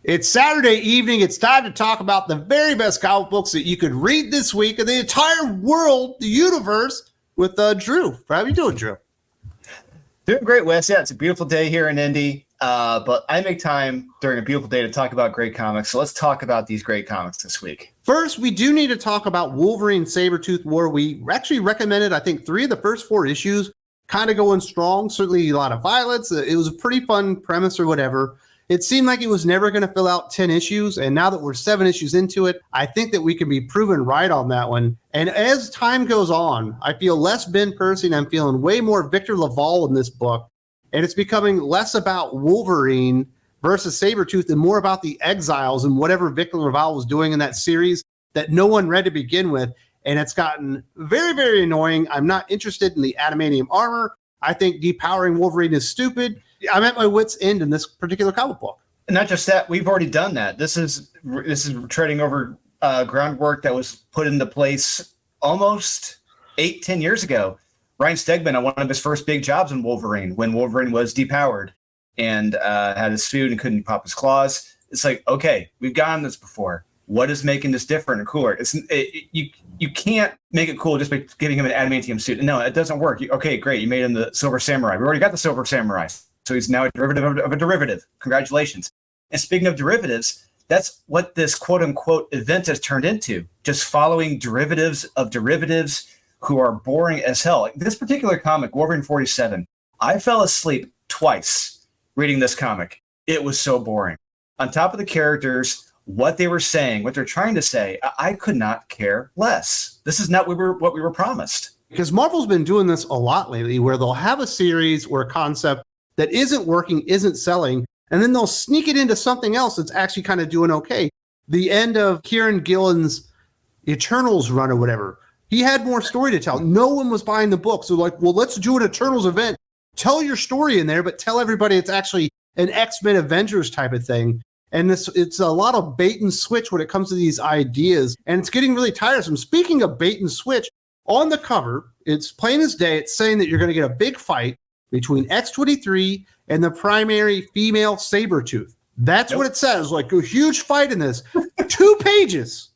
It's Saturday evening. It's time to talk about the very best comic books that you could read this week in the entire world, the universe, with Drew. How are you doing, Drew? Doing great, Wes. Yeah, it's a beautiful day here in Indy, but I make time during a beautiful day to talk about great comics. So let's talk about these great comics this week. First, we do need to talk about Wolverine Sabretooth War. We actually recommended, I think, 3 of the first 4 issues, kind of going strong. Certainly a lot of violence. It was a pretty fun premise or whatever. It seemed like it was never going to fill out 10 issues, and now that we're 7 issues into it, I think that we can be proven right on that one. And as time goes on, I feel less Ben Percy, and I'm feeling way more Victor Laval in this book, and it's becoming less about Wolverine versus Sabretooth and more about the exiles and whatever Victor Laval was doing in that series that no one read to begin with, and it's gotten very, very annoying. I'm not interested in the adamantium armor. I think depowering Wolverine is stupid. I'm at my wit's end in this particular comic book. And not just that, we've already done that. This is treading over groundwork that was put into place almost 8-10 years ago. Ryan Stegman on one of his first big jobs in Wolverine, when Wolverine was depowered and had his suit and couldn't pop his claws. It's like, okay, we've gotten this before. What is making this different or cooler? You can't make it cool just by giving him an adamantium suit. No, it doesn't work. Okay, great. You made him the Silver Samurai. We already got the Silver Samurai. So he's now a derivative of a derivative. Congratulations. And speaking of derivatives, that's what this quote-unquote event has turned into. Just following derivatives of derivatives who are boring as hell. Like this particular comic, Wolverine 47, I fell asleep twice reading this comic. It was so boring. On top of the characters, what they were saying, what they're trying to say, I could not care less. This is not what we were promised. Because Marvel's been doing this a lot lately, where they'll have a series or a concept that isn't working, isn't selling, and then they'll sneak it into something else that's actually kind of doing okay. The end of Kieran Gillen's Eternals run or whatever, he had more story to tell. No one was buying the book. So like, well, let's do an Eternals event. Tell your story in there, but tell everybody it's actually an X-Men Avengers type of thing. And it's a lot of bait and switch when it comes to these ideas, and it's getting really tiresome. Speaking of bait and switch, on the cover, it's plain as day. It's saying that you're going to get a big fight between X-23 and the primary female Sabretooth. That's what it says, like a huge fight in this. 2 pages.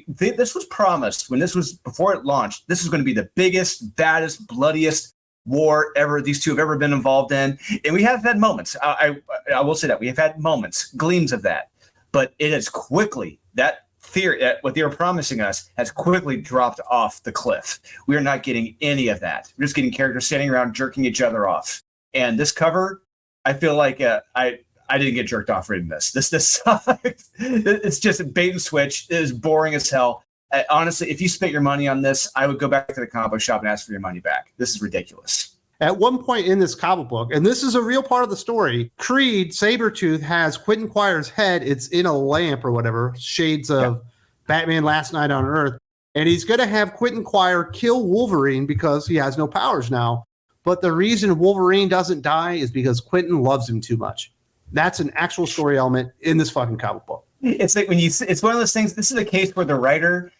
This was promised before it launched. This is going to be the biggest, baddest, bloodiest war ever these two have ever been involved in. And we have had moments. I will say that. We have had moments, gleams of that. But it has quickly, that theory, what they were promising us has quickly dropped off the cliff. We are not getting any of that. We're just getting characters standing around jerking each other off. And this cover, I feel like I didn't get jerked off reading this. This it's just a bait and switch. It is boring as hell. Honestly, if you spent your money on this, I would go back to the comic book shop and ask for your money back. This is ridiculous. At one point in this comic book, and this is a real part of the story, Creed, Sabretooth, has Quentin Quire's head. It's in a lamp or whatever, shades of Batman Last Night on Earth. And he's going to have Quentin Quire kill Wolverine because he has no powers now. But the reason Wolverine doesn't die is because Quentin loves him too much. That's an actual story element in this fucking comic book. It's like it's one of those things. This is a case where the writer,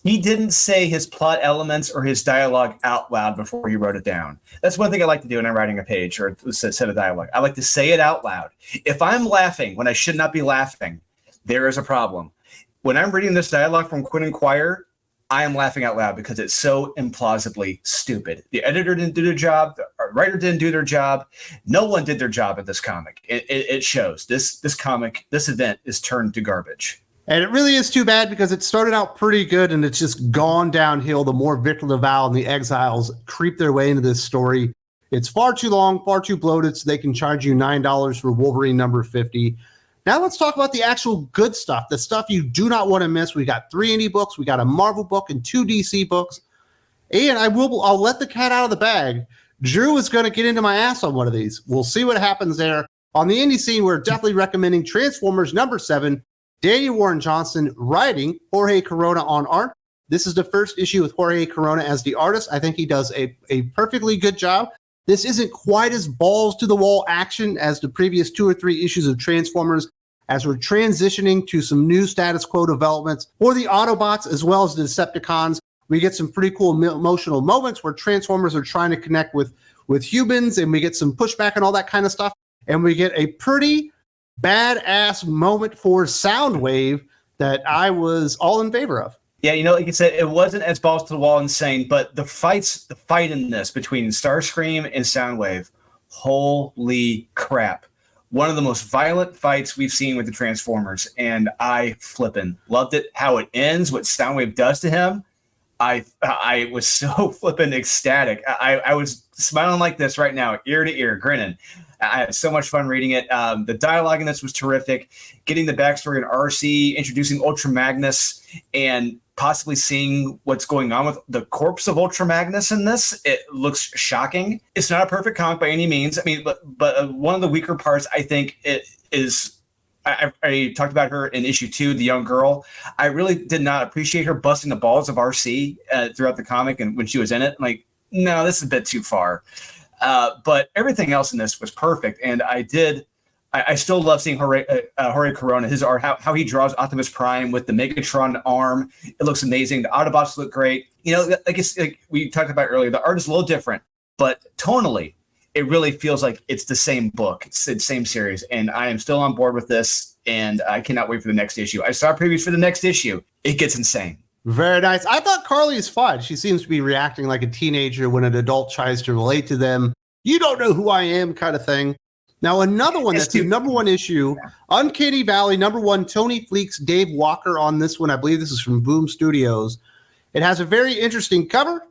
he didn't say his plot elements or his dialogue out loud before he wrote it down. That's one thing I like to do when I'm writing a page or a set of dialogue. I like to say it out loud. If I'm laughing when I should not be laughing, there is a problem. When I'm reading this dialogue from Quentin Quire, I am laughing out loud because it's so implausibly stupid. The editor didn't do their job. The writer didn't do their job. No one did their job in this comic. It shows. This comic, this event is turned to garbage. And it really is too bad because it started out pretty good and it's just gone downhill the more Victor Laval and the Exiles creep their way into this story. It's far too long, far too bloated, so they can charge you $9 for Wolverine number 50. Now let's talk about the actual good stuff, the stuff you do not want to miss. We got 3 indie books, we got a Marvel book, and 2 DC books. And I'll let the cat out of the bag. Drew is going to get into my ass on one of these. We'll see what happens there. On the indie scene, we're definitely recommending Transformers number 7, Daniel Warren Johnson writing, Jorge Corona on art. This is the first issue with Jorge Corona as the artist. I think he does a perfectly good job. This isn't quite as balls-to-the-wall action as the previous 2 or 3 issues of Transformers, as we're transitioning to some new status quo developments for the Autobots as well as the Decepticons. We get some pretty cool emotional moments where Transformers are trying to connect with humans, and we get some pushback and all that kind of stuff. And we get a pretty badass moment for Soundwave that I was all in favor of. Yeah, like you said, it wasn't as balls to the wall insane, but the fight in this between Starscream and Soundwave, holy crap. One of the most violent fights we've seen with the Transformers, and I flippin' loved it. How it ends, what Soundwave does to him, I was so flippin' ecstatic. I was smiling like this right now, ear to ear, grinning. I had so much fun reading it. The dialogue in this was terrific. Getting the backstory in RC, introducing Ultra Magnus, and possibly seeing what's going on with the corpse of Ultra Magnus in this. It looks shocking. It's not a perfect comic by any means. I mean, but one of the weaker parts, I think, it is. I talked about her in issue 2, the young girl. I really did not appreciate her busting the balls of RC throughout the comic, and when she was in it, I'm like, no, this is a bit too far. But everything else in this was perfect, and I still love seeing Jorge Corona, his art, how he draws Optimus Prime with the Megatron arm. It looks amazing. The Autobots look great. Like we talked about earlier, the art is a little different, but tonally, it really feels like it's the same book. It's the same series, and I am still on board with this, and I cannot wait for the next issue. I saw previews for the next issue. It gets insane. Very nice. I thought Carly is fun. She seems to be reacting like a teenager when an adult tries to relate to them. You don't know who I am kind of thing. Now, another one that's the number one issue, Uncanny Valley, number 1, Tony Fleecs, Dave Walker on this one. I believe this is from Boom Studios. It has a very interesting cover.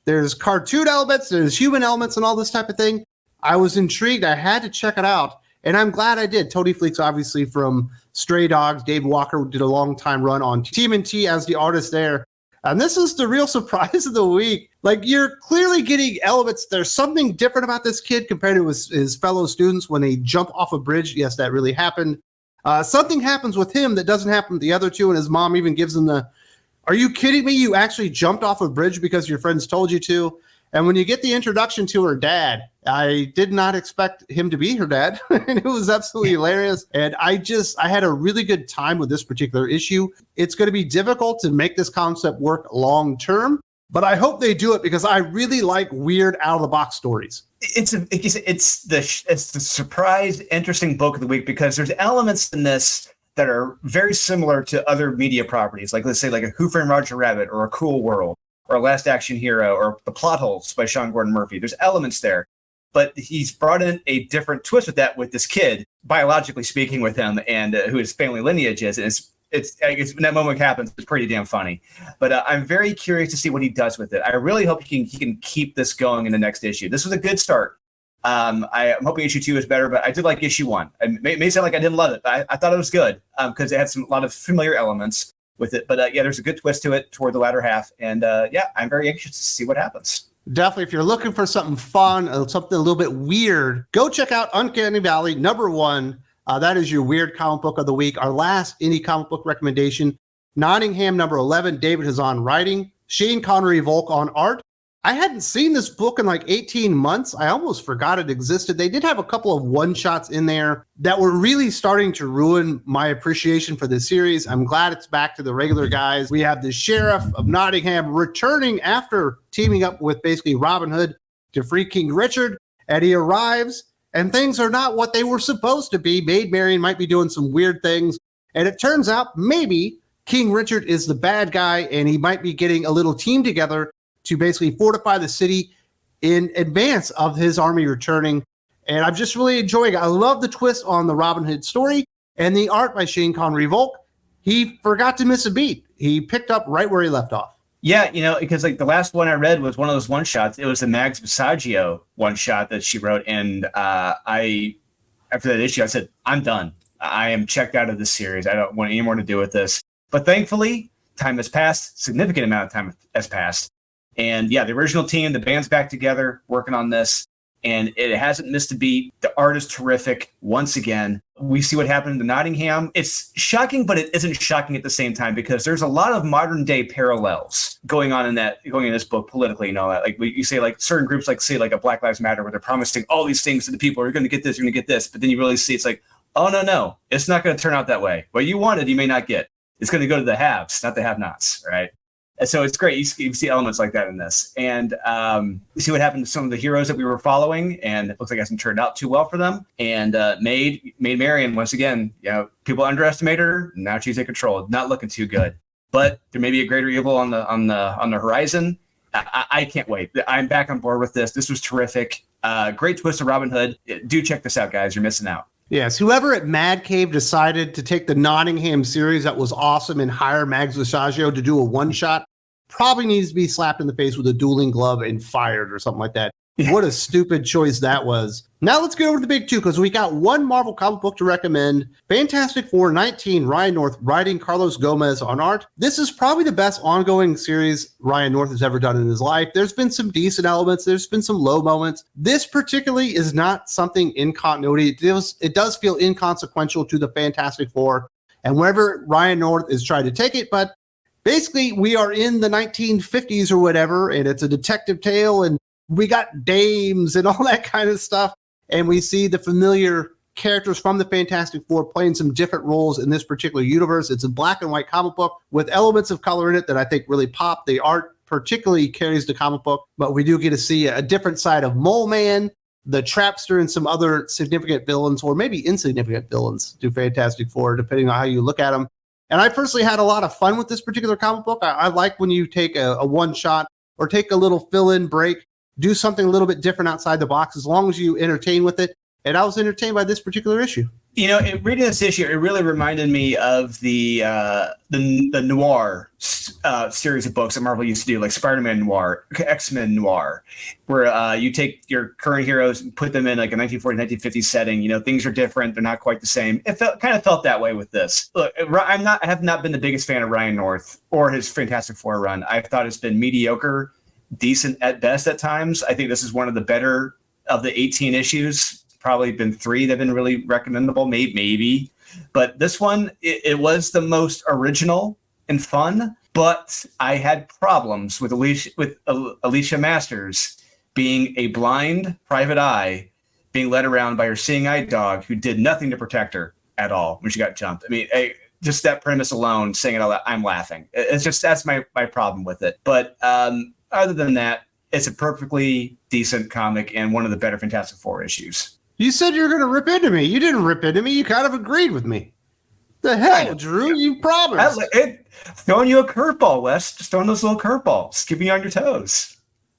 There's cartoon elements, there's human elements, and all this type of thing. I was intrigued. I had to check it out, and I'm glad I did. Tony Fleecs, obviously, from Stray Dogs. Dave Walker did a long-time run on TMNT as the artist there. And this is the real surprise of the week. Like, you're clearly getting elements. There's something different about this kid compared to his fellow students when they jump off a bridge. Yes, that really happened. Something happens with him that doesn't happen with the other two, and his mom even gives him are you kidding me? You actually jumped off a bridge because your friends told you to? And when you get the introduction to her dad, I did not expect him to be her dad. And it was absolutely hilarious. And I had a really good time with this particular issue. It's going to be difficult to make this concept work long term, but I hope they do it because I really like weird out of the box stories. It's the surprise, interesting book of the week because there's elements in this that are very similar to other media properties, like let's say like a Who Framed Roger Rabbit or a Cool World, or Last Action Hero, or The Plot Holes by Sean Gordon Murphy. There's elements there, but he's brought in a different twist with that, with this kid, biologically speaking, with him, and who his family lineage is. And it's I guess when that moment happens, it's pretty damn funny. But I'm very curious to see what he does with it. I really hope he can keep this going in the next issue. This was a good start. I'm hoping issue 2 is better, but I did like issue 1. It may sound like I didn't love it, but I thought it was good because it had a lot of familiar elements with it. But there's a good twist to it toward the latter half. And I'm very anxious to see what happens. Definitely. If you're looking for something fun, something a little bit weird, go check out Uncanny Valley, number 1. That is your weird comic book of the week. Our last indie comic book recommendation, Nottingham, number 11. David Hazan writing, Shane Connery Volk on art. I hadn't seen this book in like 18 months. I almost forgot it existed. They did have a couple of one-shots in there that were really starting to ruin my appreciation for this series. I'm glad it's back to the regular guys. We have the Sheriff of Nottingham returning after teaming up with basically Robin Hood to free King Richard, and he arrives, and things are not what they were supposed to be. Maid Marian might be doing some weird things, and it turns out maybe King Richard is the bad guy, and he might be getting a little team together to basically fortify the city in advance of his army returning. And I'm just really enjoying it. I love the twist on the Robin Hood story and the art by Shane Connery Volk. He forgot to miss a beat. He picked up right where he left off. Yeah, because like the last one I read was one of those one-shots. It was the Mags Visaggio one-shot that she wrote. And after that issue, I said, I'm done. I am checked out of this series. I don't want any more to do with this. But thankfully, time has passed. Significant amount of time has passed. And the original team, the band's back together working on this, and it hasn't missed a beat. The art is terrific. Once again, we see what happened to Nottingham. It's shocking, but it isn't shocking at the same time because there's a lot of modern day parallels going in this book politically and all that. Like you say, like certain groups, like say like a Black Lives Matter, where they're promising all these things to the people. You're going to get this, you're going to get this, but then you really see it's like, oh no, it's not going to turn out that way. What you wanted, you may not get. It's going to go to the haves, not the have-nots, right? And so it's great. You see elements like that in this. And you see what happened to some of the heroes that we were following, and it looks like it hasn't turned out too well for them. And Maid Marian, once again, people underestimate her. Now she's in control. Not looking too good. But there may be a greater evil on the horizon. I can't wait. I'm back on board with this. This was terrific. Great twist of Robin Hood. Do check this out, guys. You're missing out. Yes, whoever at Mad Cave decided to take the Nottingham series that was awesome and hire Mags Visaggio to do a one-shot probably needs to be slapped in the face with a dueling glove and fired or something like that. What a stupid choice that was. Now let's get over to the big two, because we got one Marvel comic book to recommend. Fantastic Four 19, Ryan North writing, Carlos Gomez on art. This is probably the best ongoing series Ryan North has ever done in his life. There's been some decent elements. There's been some low moments. This particularly is not something in continuity. It does feel inconsequential to the Fantastic Four and wherever Ryan North is trying to take it, but basically, we are in the 1950s or whatever, and it's a detective tale, and we got dames and all that kind of stuff. And we see the familiar characters from the Fantastic Four playing some different roles in this particular universe. It's a black and white comic book with elements of color in it that I think really pop. The art particularly carries the comic book, but we do get to see a different side of Mole Man, the Trapster, and some other significant villains, or maybe insignificant villains to Fantastic Four, depending on how you look at them. And I personally had a lot of fun with this particular comic book. I like when you take a one shot or take a little fill-in break, do something a little bit different outside the box, as long as you entertain with it. And I was entertained by this particular issue. Reading this issue, it really reminded me of the noir series of books that Marvel used to do, like Spider-Man Noir, X-Men Noir, where you take your current heroes and put them in like a 1940s, 1950s setting. Things are different; they're not quite the same. It kind of felt that way with this. Look, I have not been the biggest fan of Ryan North or his Fantastic Four run. I thought it's been mediocre, decent at best at times. I think this is one of the better of the 18 issues. Probably been 3 that have been really recommendable, maybe. But this one, it was the most original and fun, but I had problems with Alicia Masters being a blind private eye, being led around by her seeing eye dog who did nothing to protect her at all when she got jumped. I mean, just that premise alone, saying it all that, I'm laughing. It's just, that's my problem with it. But other than that, it's a perfectly decent comic and one of the better Fantastic Four issues. You said you were going to rip into me. You didn't rip into me. You kind of agreed with me. The hell, Drew? You promised. Throwing you a curveball, Wes. Just throwing those little curveballs. Keeping you on your toes.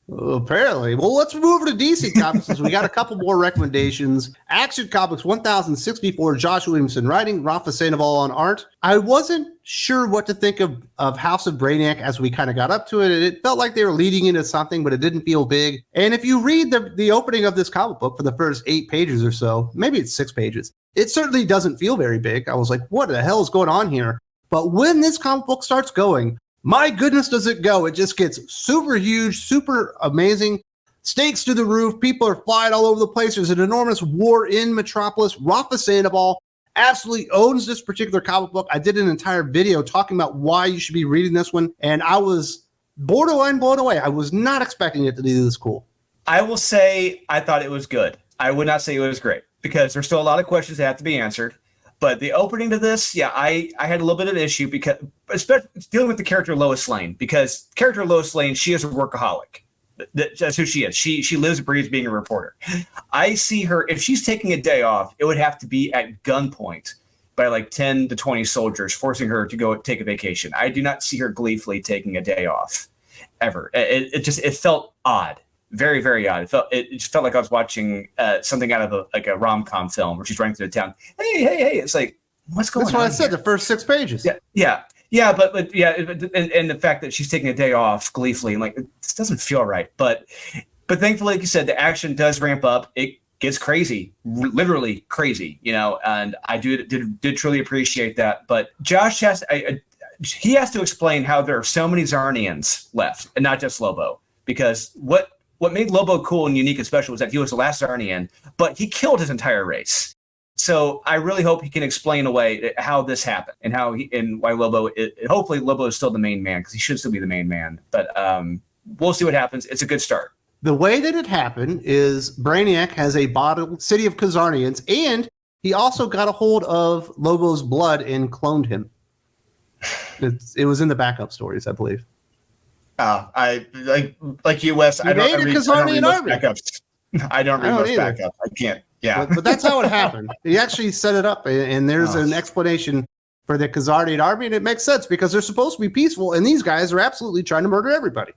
Well, apparently. Well, let's move over to DC Comics since we got a couple more recommendations. Action Comics 1064, Josh Williamson writing, Rafa Sandoval on art. I wasn't sure what to think of House of Braniac as we kind of got up to it. It felt like they were leading into something, but it didn't feel big. And if you read the opening of this comic book for the first 8 pages or so, maybe it's 6 pages, it certainly doesn't feel very big. I was like, what the hell is going on here? But when this comic book starts going, my goodness, does it go. It just gets super huge, super amazing. Stakes to the roof. People are flying all over the place. There's an enormous war in Metropolis. Rafa Sandoval absolutely owns this particular comic book. I did an entire video talking about why you should be reading this one, and I was borderline blown away. I was not expecting it to be this cool. I will say I thought it was good. I would not say it was great because there's still a lot of questions that have to be answered. But the opening to this, I had a little bit of an issue because, especially dealing with the character Lois Lane, because character Lois Lane, she is a workaholic. That's who she is. She lives and breathes being a reporter. I see her, if she's taking a day off, it would have to be at gunpoint by like 10 to 20 soldiers, forcing her to go take a vacation. I do not see her gleefully taking a day off ever. It felt odd. Very, very odd. It just felt like I was watching something out of a rom-com film where she's running through the town. Hey! It's like, what's going on? That's what I said. Here? The first 6 pages. Yeah. But and the fact that she's taking a day off gleefully, like this doesn't feel right. But thankfully, like you said, the action does ramp up. It gets crazy, literally crazy. And I did truly appreciate that. But Josh has to explain how there are so many Zarnians left, and not just Lobo, because what made Lobo cool and unique and special was that he was the last Zarnian, but he killed his entire race. So I really hope he can explain away how this happened and why Lobo. Hopefully, Lobo is still the main man because he should still be the main man. But we'll see what happens. It's a good start. The way that it happened is Brainiac has a bottled city of Khazarnians, and he also got a hold of Lobo's blood and cloned him. It was in the backup stories, I believe. I like you, Wes. I don't read most backups. I don't read most backups. I can't. Yeah, but that's how it happened. He actually set it up, and there's an explanation for the Khazarian army, and it makes sense because they're supposed to be peaceful, and these guys are absolutely trying to murder everybody.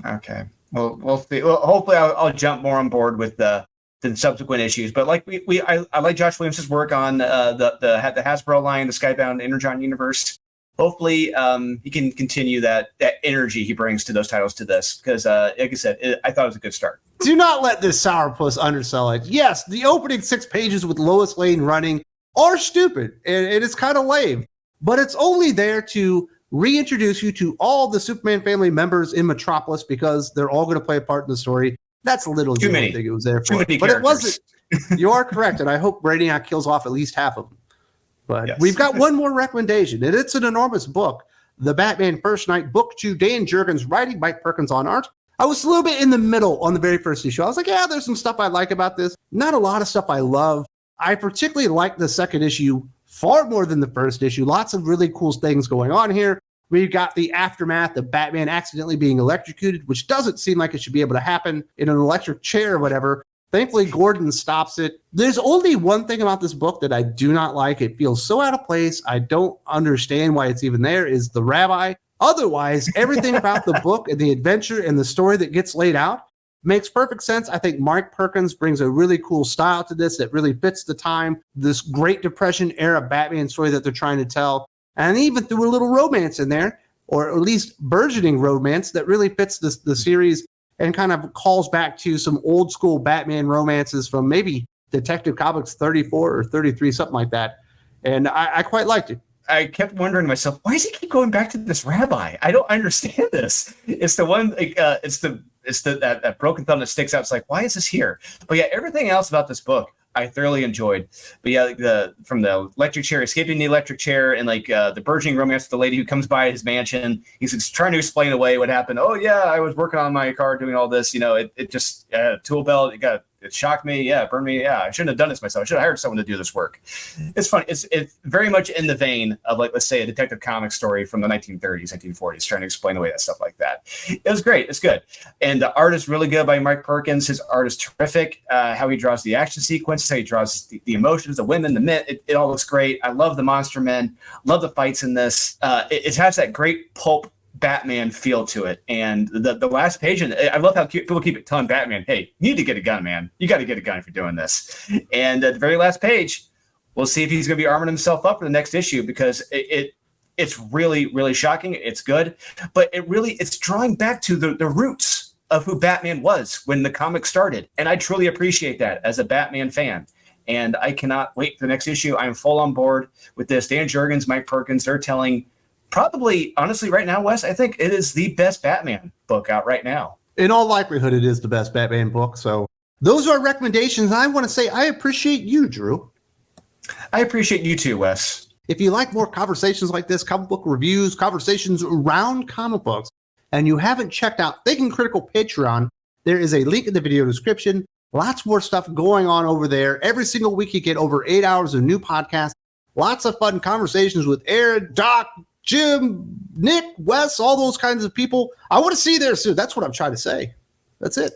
Okay. Well, we'll see. Well, hopefully, I'll jump more on board with the subsequent issues. But like I like Josh Williams' work on the Hasbro line, the Skybound Energon universe. Hopefully, he can continue that energy he brings to those titles to this because, like I said, I thought it was a good start. Do not let this sourpuss undersell it. Yes, the opening 6 pages with Lois Lane running are stupid, and it's kind of lame, but it's only there to reintroduce you to all the Superman family members in Metropolis because they're all going to play a part in the story. That's a little too many. I think it was there for, but it wasn't. You are correct, and I hope Braniac kills off at least half of them. But yes. We've got one more recommendation, and it's an enormous book. The Batman First Night, Book 2, Dan Jurgens writing, Mike Perkins on art. I was a little bit in the middle on the very first issue. I was like, yeah, there's some stuff I like about this. Not a lot of stuff I love. I particularly like the second issue far more than the first issue. Lots of really cool things going on here. We've got the aftermath of Batman accidentally being electrocuted, which doesn't seem like it should be able to happen in an electric chair or whatever. Thankfully, Gordon stops it. There's only one thing about this book that I do not like. It feels so out of place. I don't understand why it's even there, is the rabbi. Otherwise, everything about the book and the adventure and the story that gets laid out makes perfect sense. I think Mike Perkins brings a really cool style to this that really fits the time, this Great Depression era Batman story that they're trying to tell. And even threw a little romance in there, or at least burgeoning romance that really fits the series and kind of calls back to some old school Batman romances from maybe Detective Comics 34 or 33, something like that. And I quite liked it. I kept wondering to myself, why does he keep going back to this rabbi? I don't understand this. It's the one, it's that broken thumb that sticks out. It's like, why is this here? But yeah, everything else about this book I thoroughly enjoyed. But yeah, from the electric chair, escaping the electric chair, and the burgeoning romance with the lady who comes by his mansion. He's trying to explain away what happened. Oh yeah, I was working on my car doing all this. It just tool belt. It shocked me. Yeah, it burned me. Yeah, I shouldn't have done this myself. I should have hired someone to do this work. It's fun. It's very much in the vein of, like, let's say, a Detective Comics story from the 1930s, 1940s, trying to explain away that stuff like that. It was great. It's good. And the art is really good by Mike Perkins. His art is terrific. How he draws the action sequences, how he draws the emotions, the women, the men. It all looks great. I love the monster men. Love the fights in this. It has that great pulp Batman feel to it. And the last page, and I love how people keep telling Batman, hey, you need to get a gun, man. You got to get a gun if you're doing this. And at the very last page, we'll see if he's going to be arming himself up for the next issue, because it's really, really shocking. It's good. But it's drawing back to the roots of who Batman was when the comic started. And I truly appreciate that as a Batman fan. And I cannot wait for the next issue. I am full on board with this. Dan Jurgens, Mike Perkins, they're telling, probably, honestly, right now, Wes, I think it is the best Batman book out right now. In all likelihood, it is the best Batman book. So those are recommendations. I want to say I appreciate you, Drew. I appreciate you too, Wes. If you like more conversations like this, comic book reviews, conversations around comic books, and you haven't checked out Thinking Critical Patreon, there is a link in the video description. Lots more stuff going on over there. Every single week you get over 8 hours of new podcasts. Lots of fun conversations with Aaron, Doc, Jim, Nick, Wes, all those kinds of people. I want to see you there soon. That's what I'm trying to say. That's it.